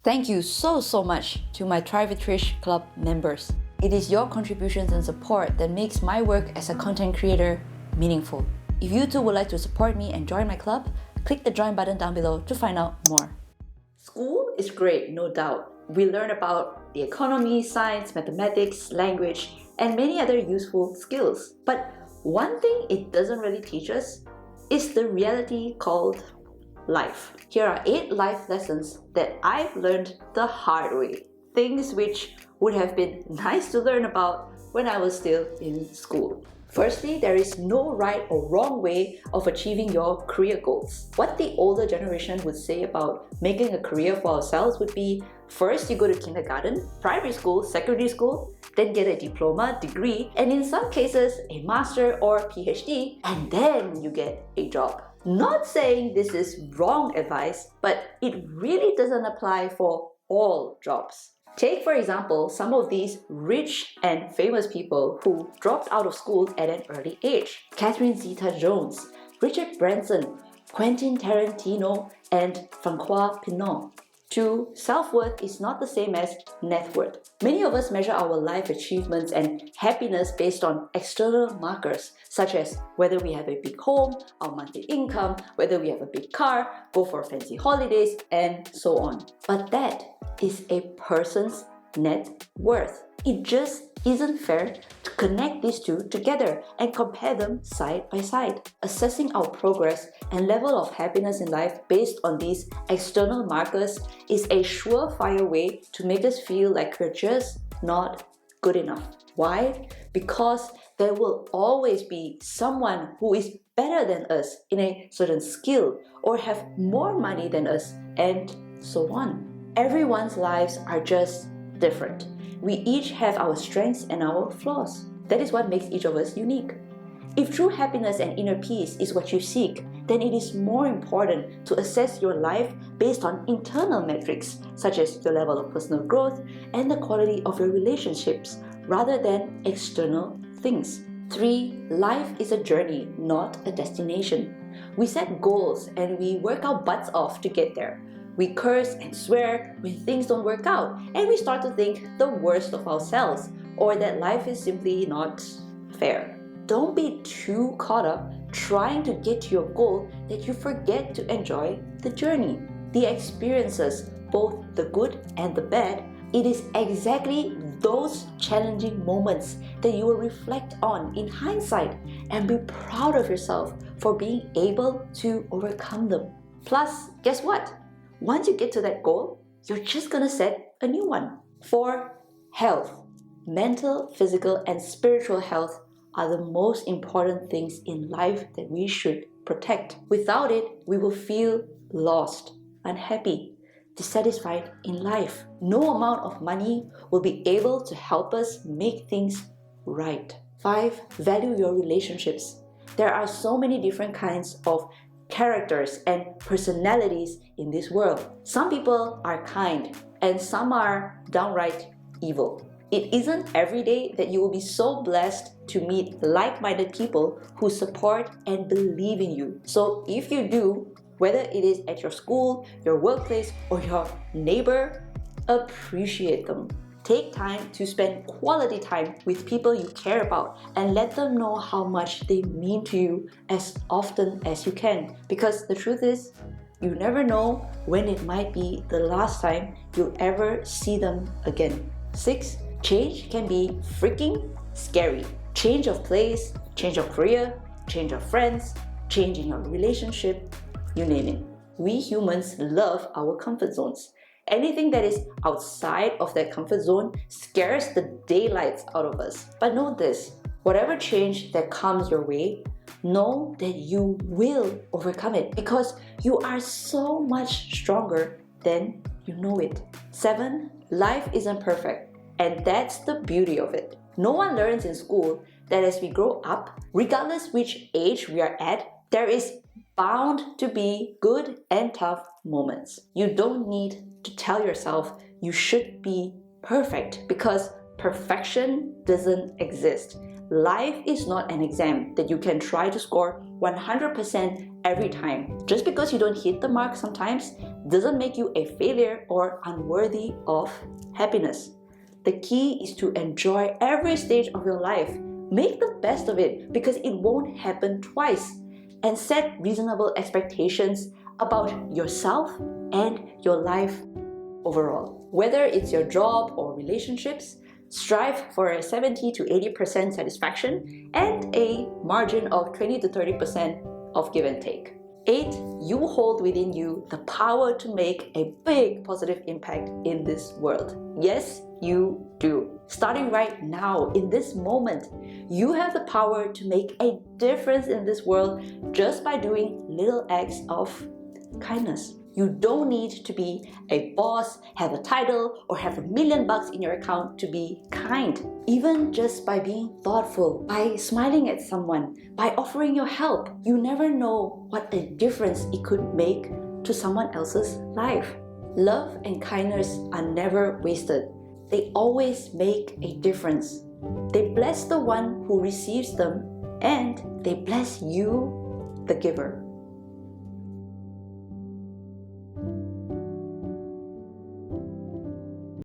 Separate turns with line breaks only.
Thank you so much to my Try with Trish Club members. It is your contributions and support that makes my work as a content creator meaningful. If you too would like to support me and join my club, click the join button down below to find out more. School is great, no doubt. We learn about the economy, science, mathematics, language, and many other useful skills. But one thing it doesn't really teach us is the reality called life. Here are 8 life lessons that I've learned the hard way. Things which would have been nice to learn about when I was still in school. Firstly, there is no right or wrong way of achieving your career goals. What the older generation would say about making a career for ourselves would be, first you go to kindergarten, primary school, secondary school, then get a diploma, degree, and in some cases a master or PhD, and then you get a job. Not saying this is wrong advice, but it really doesn't apply for all jobs. Take, for example, some of these rich and famous people who dropped out of school at an early age. Catherine Zeta-Jones, Richard Branson, Quentin Tarantino, and Francois Pinault. 2. Self-worth is not the same as net worth. Many of us measure our life achievements and happiness based on external markers, such as whether we have a big home, our monthly income, whether we have a big car, go for fancy holidays, and so on. But that is a person's net worth. It just isn't fair to connect these two together and compare them side by side. Assessing our progress and level of happiness in life based on these external markers is a surefire way to make us feel like we're just not good enough. Why? Because there will always be someone who is better than us in a certain skill or have more money than us, and so on. Everyone's lives are just different. We each have our strengths and our flaws. That is what makes each of us unique. If true happiness and inner peace is what you seek, then it is more important to assess your life based on internal metrics, such as your level of personal growth and the quality of your relationships, rather than external things. 3. Life is a journey, not a destination. We set goals and we work our butts off to get there. We curse and swear when things don't work out, and we start to think the worst of ourselves, or that life is simply not fair. Don't be too caught up trying to get to your goal that you forget to enjoy the journey. The experiences, both the good and the bad, it is exactly those challenging moments that you will reflect on in hindsight and be proud of yourself for being able to overcome them. Plus, guess what? Once you get to that goal, you're just gonna set a new one. 4. Health. Mental, physical, and spiritual health are the most important things in life that we should protect. Without it, we will feel lost, unhappy, dissatisfied in life. No amount of money will be able to help us make things right. 5. Value your relationships. There are so many different kinds of characters and personalities in this world. Some people are kind and some are downright evil. It isn't every day that you will be so blessed to meet like-minded people who support and believe in you. So if you do, whether it is at your school, your workplace, or your neighbor, appreciate them. Take time to spend quality time with people you care about and let them know how much they mean to you as often as you can. Because the truth is, you never know when it might be the last time you'll ever see them again. 6. Change can be freaking scary. Change of place, change of career, change of friends, change in your relationship, you name it. We humans love our comfort zones. Anything that is outside of that comfort zone scares the daylights out of us. But know this, whatever change that comes your way, know that you will overcome it because you are so much stronger than you know it. 7. Life isn't perfect, and that's the beauty of it. No one learns in school that as we grow up, regardless which age we are at, there is bound to be good and tough moments. You don't need to tell yourself you should be perfect because perfection doesn't exist. Life is not an exam that you can try to score 100% every time. Just because you don't hit the mark sometimes, doesn't make you a failure or unworthy of happiness. The key is to enjoy every stage of your life. Make the best of it because it won't happen twice. And set reasonable expectations about yourself and your life overall. Whether it's your job or relationships, strive for a 70 to 80% satisfaction and a margin of 20 to 30% of give and take. 8. You hold within you the power to make a big positive impact in this world. Yes, you do. Starting right now, in this moment, you have the power to make a difference in this world just by doing little acts of kindness. You don't need to be a boss, have a title, or have $1 million in your account to be kind. Even just by being thoughtful, by smiling at someone, by offering your help, you never know what a difference it could make to someone else's life. Love and kindness are never wasted. They always make a difference. They bless the one who receives them, and they bless you, the giver.